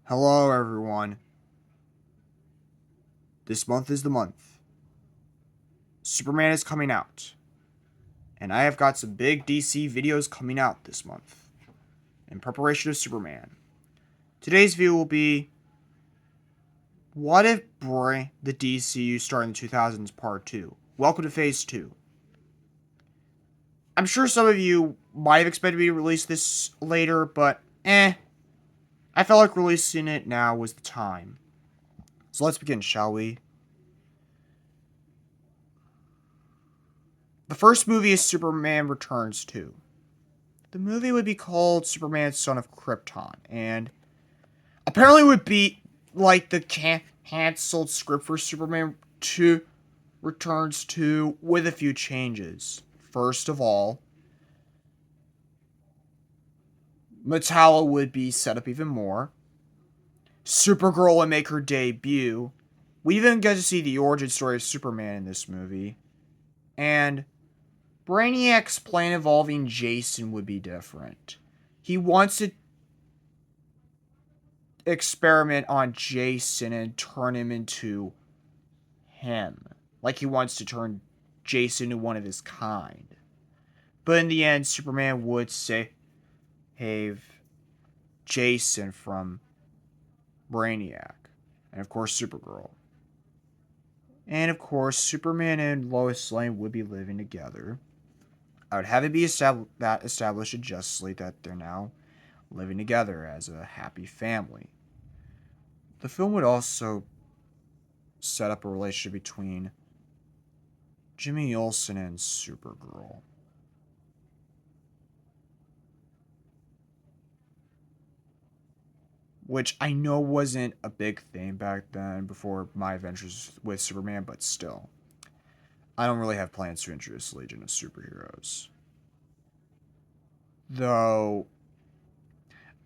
Hello, everyone. This month is the month. Superman is coming out. And I have got some big DC videos coming out this month in preparation of Superman. Today's video will be what if the DCEU starting the 2000s Part 2? Welcome to Phase 2. I'm sure some of you might have expected me to release this later, but I felt like releasing it now was the time. So let's begin, shall we? The first movie is Superman Returns 2. The movie would be called Superman Son of Krypton, and apparently would be like the canceled script for Superman 2 Returns 2 with a few changes. First of all, Metallo would be set up even more. Supergirl would make her debut. We even get to see the origin story of Superman in this movie. And Brainiac's plan involving Jason would be different. He wants to experiment on Jason and turn him into him. Like he wants to turn Jason into one of his kind. But in the end, Superman would save Jason from Brainiac. And of course, Supergirl. And of course, Superman and Lois Lane would be living together. I would have it be established in Justice League that they're now living together as a happy family. The film would also set up a relationship between Jimmy Olsen and Supergirl. Which I know wasn't a big thing back then before my adventures with Superman, but still. I don't really have plans to introduce Legion of Superheroes. Though,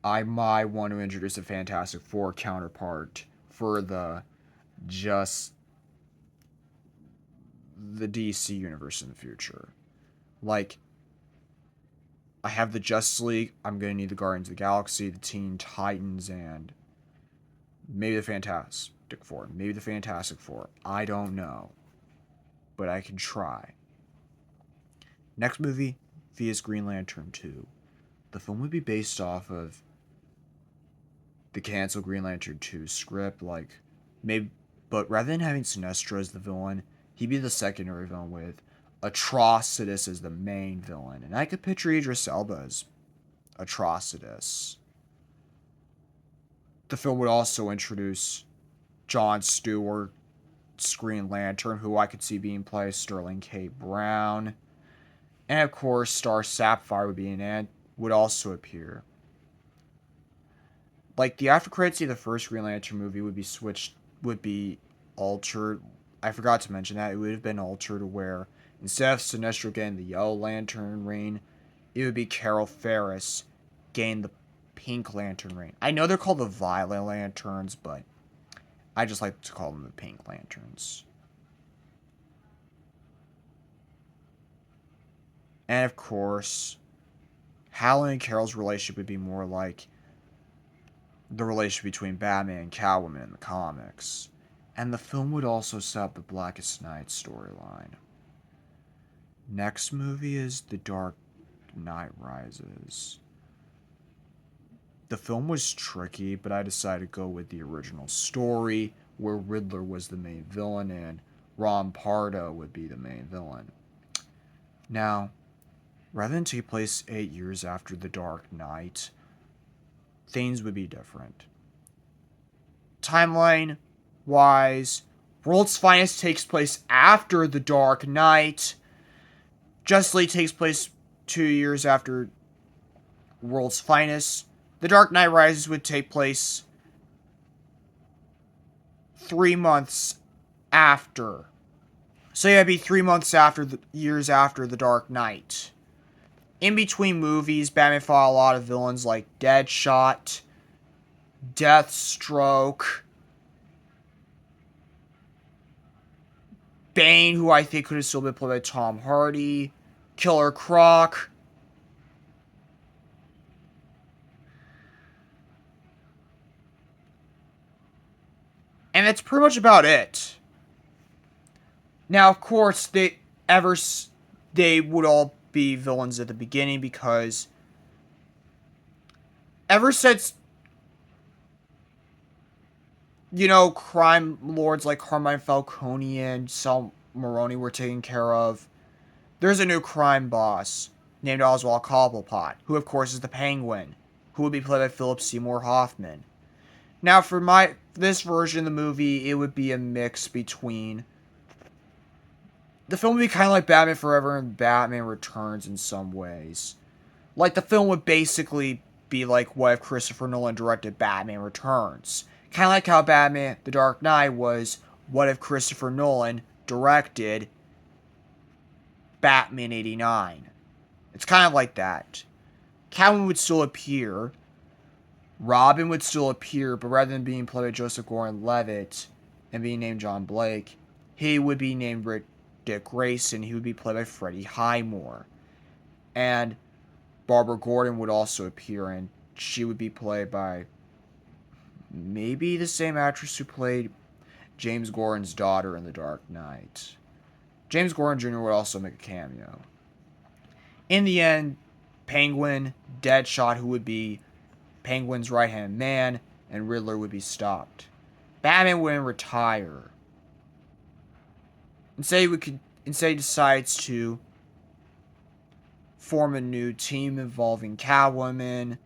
I might want to introduce a Fantastic Four counterpart for the DC universe in the future. Like, I have the Justice League, I'm going to need the Guardians of the Galaxy, the Teen Titans, and maybe the Fantastic Four. Maybe the Fantastic Four. I don't know. But I can try. Next movie, Via's Green Lantern 2. The film would be based off of the canceled Green Lantern 2 script, but rather than having Sinestro as the villain, he'd be the secondary villain with Atrocitus as the main villain. And I could picture Idris Elba as Atrocitus. The film would also introduce Jon Stewart's Green Lantern, who I could see being played by Sterling K. Brown. And of course, Star Sapphire would also appear. Like, the after credits of the first Green Lantern movie would be altered. I forgot to mention that. It would have been altered to where, instead of Sinestro getting the Yellow Lantern ring, it would be Carol Ferris getting the Pink Lantern ring. I know they're called the Violet Lanterns, but I just like to call them the Pink Lanterns. And of course, Hal and Carol's relationship would be more like the relationship between Batman and Catwoman in the comics. And the film would also set up the Blackest Night storyline. Next movie is The Dark Knight Rises. The film was tricky, but I decided to go with the original story, where Riddler was the main villain and Ron Pardo would be the main villain. Now, rather than take place 8 years after The Dark Knight, things would be different. Timeline-wise, World's Finest takes place after The Dark Knight. Justice League takes place 2 years after World's Finest. The Dark Knight Rises would take place 3 months after. So yeah, it'd be 3 months years after The Dark Knight. In between movies, Batman fought a lot of villains like Deadshot, Deathstroke, Bane, who I think could have still been played by Tom Hardy, Killer Croc. And that's pretty much about it. Now, of course, they would all be villains at the beginning because ever since, crime lords like Carmine Falcone and Sal Maroni were taken care of, there's a new crime boss named Oswald Cobblepot, who of course is the Penguin, who would be played by Philip Seymour Hoffman. Now, for this version of the movie, it would be a mix between. The film would be kind of like Batman Forever and Batman Returns in some ways. Like, the film would basically be like what if Christopher Nolan directed Batman Returns. Kind of like how Batman The Dark Knight was what if Christopher Nolan directed Batman 89. It's kind of like that. Catwoman would still appear. Robin would still appear, but rather than being played by Joseph Gordon-Levitt and being named John Blake, he would be named Dick Grayson. He would be played by Freddie Highmore. And Barbara Gordon would also appear, and she would be played by maybe the same actress who played James Gordon's daughter in The Dark Knight. James Gordon Jr. would also make a cameo. In the end, Penguin, Deadshot, who would be Penguin's right-hand man, and Riddler would be stopped. Batman wouldn't retire. Instead, he decides to form a new team involving Catwoman,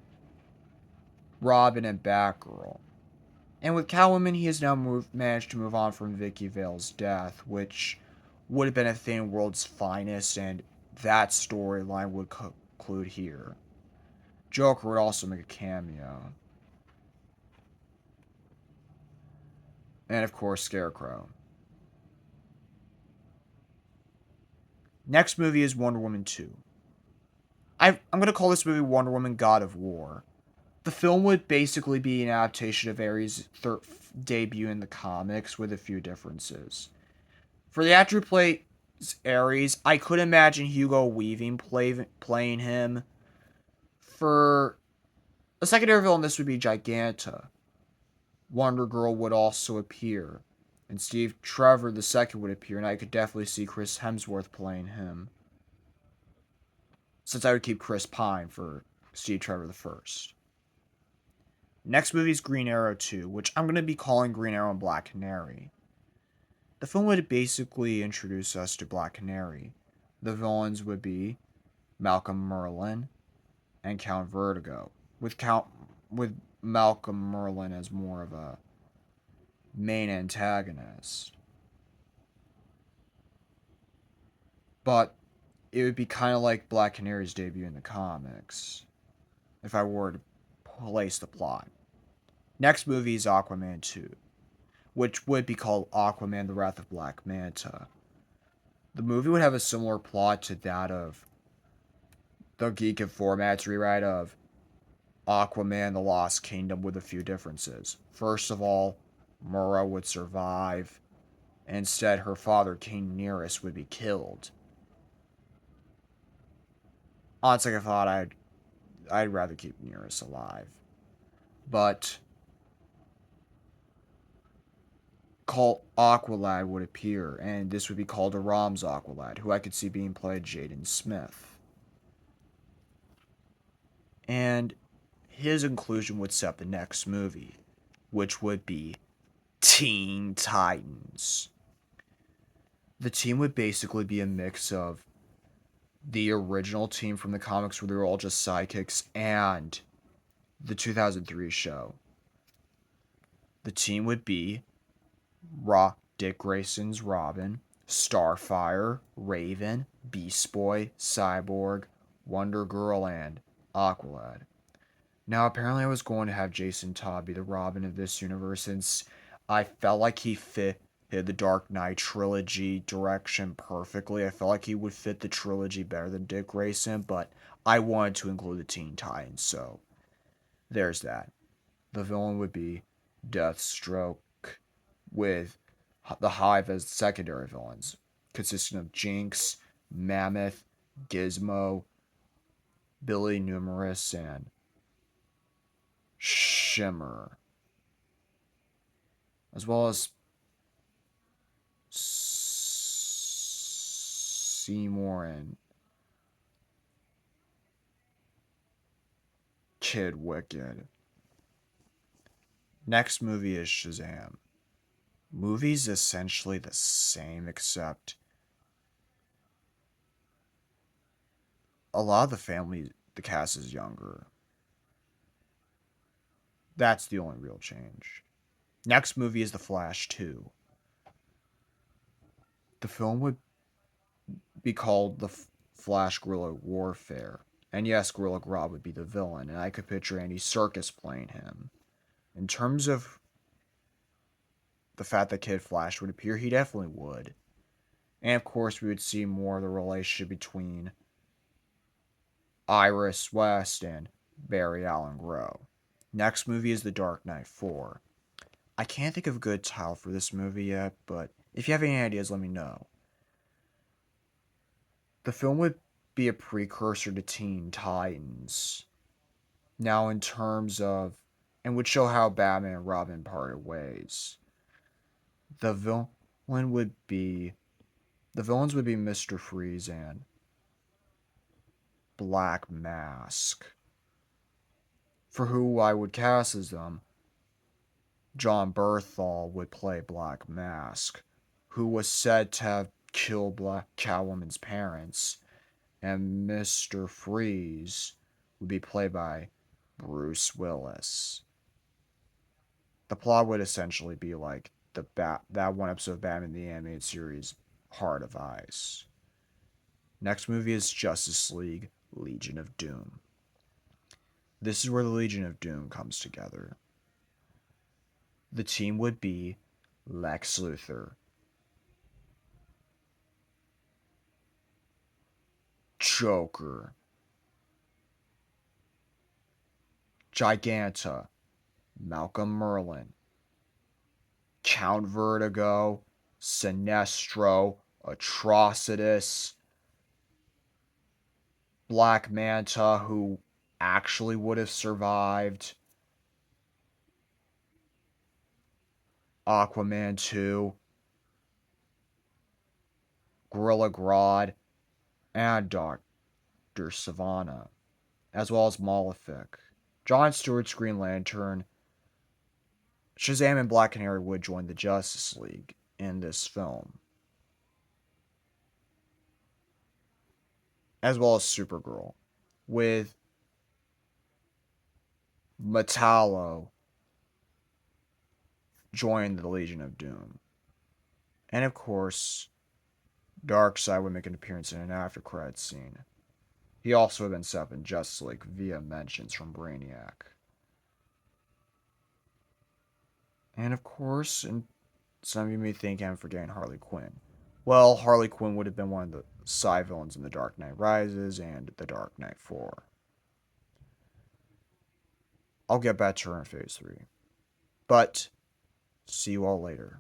Robin, and Batgirl. And with Catwoman, he has now managed to move on from Vicky Vale's death, which would have been a thing world's finest, and that storyline would conclude here. Joker would also make a cameo. And of course, Scarecrow. Next movie is Wonder Woman 2. I'm going to call this movie Wonder Woman God of War. The film would basically be an adaptation of Ares' debut in the comics with a few differences. For the actor who plays Ares, I could imagine Hugo Weaving playing him. For a secondary villain, this would be Giganta. Wonder Girl would also appear. And Steve Trevor II would appear, and I could definitely see Chris Hemsworth playing him. Since I would keep Chris Pine for Steve Trevor I. Next movie is Green Arrow 2, which I'm going to be calling Green Arrow and Black Canary. The film would basically introduce us to Black Canary. The villains would be Malcolm Merlyn and Count Vertigo, with Malcolm Merlyn as more of a main antagonist. But it would be kind of like Black Canary's debut in the comics, if I were to place the plot. Next movie is Aquaman 2, which would be called Aquaman: The Wrath of Black Manta. The movie would have a similar plot to that of the Geek and Formats rewrite of Aquaman: The Lost Kingdom, with a few differences. First of all, Mera would survive. Instead, her father, King Nereus, would be killed. On second thought, I'd rather keep Nereus alive. But called Aqualad would appear, and this would be called Aram's Aqualad, who I could see being played Jaden Smith. And his inclusion would set up the next movie, which would be Teen Titans. The team would basically be a mix of the original team from the comics where they were all just sidekicks and the 2003 show. The team would be Dick Grayson's Robin, Starfire, Raven, Beast Boy, Cyborg, Wonder Girl, and Aqualad. Now, apparently I was going to have Jason Todd be the Robin of this universe, since I felt like he fit the Dark Knight trilogy direction perfectly. I felt like he would fit the trilogy better than Dick Grayson, but I wanted to include the Teen Titans, so there's that. The villain would be Deathstroke, with the Hive as secondary villains, consisting of Jinx, Mammoth, Gizmo, Billy Numerous, and Shimmer. as well as Seymour and Kid Wicked. Next movie is Shazam. Movie's essentially the same, except a lot of the cast is younger. That's the only real change. Next movie is The Flash 2. The film would be called Flash Guerrilla Warfare. And yes, Gorilla Grodd would be the villain, and I could picture Andy Serkis playing him. In terms of the fact that Kid Flash would appear, he definitely would. And of course, we would see more of the relationship between Iris West and Barry Allen Grow. Next movie is The Dark Knight 4. I can't think of a good title for this movie yet, but if you have any ideas, let me know. The film would be a precursor to Teen Titans. Now, in terms of, and would show how Batman and Robin parted ways. The villain would be, the villains would be Mr. Freeze and Black Mask. For who I would cast as them, John Berthal would play Black Mask, who was said to have killed Black Catwoman's parents, and Mr. Freeze would be played by Bruce Willis. The plot would essentially be like that one episode of Batman the Animated Series, Heart of Ice. Next movie is Justice League Legion of Doom. This is where the Legion of Doom comes together. The team would be Lex Luthor, Joker, Giganta, Malcolm Merlin, Count Vertigo, Sinestro, Atrocitus, Black Manta, who actually would have survived, Aquaman 2, Gorilla Grodd, and Dr. Savannah, as well as Malefic. Jon Stewart's Green Lantern, Shazam, and Black Canary would join the Justice League in this film, as well as Supergirl, with Metallo joining the Legion of Doom. And of course, Darkseid would make an appearance in an after-credits scene. He also had been set up in Justice League via mentions from Brainiac. And of course, and some of you may think I'm forgetting Harley Quinn. Well, Harley Quinn would have been one of the side villains in The Dark Knight Rises and The Dark Knight 4. I'll get back to her in Phase 3. But, see you all later.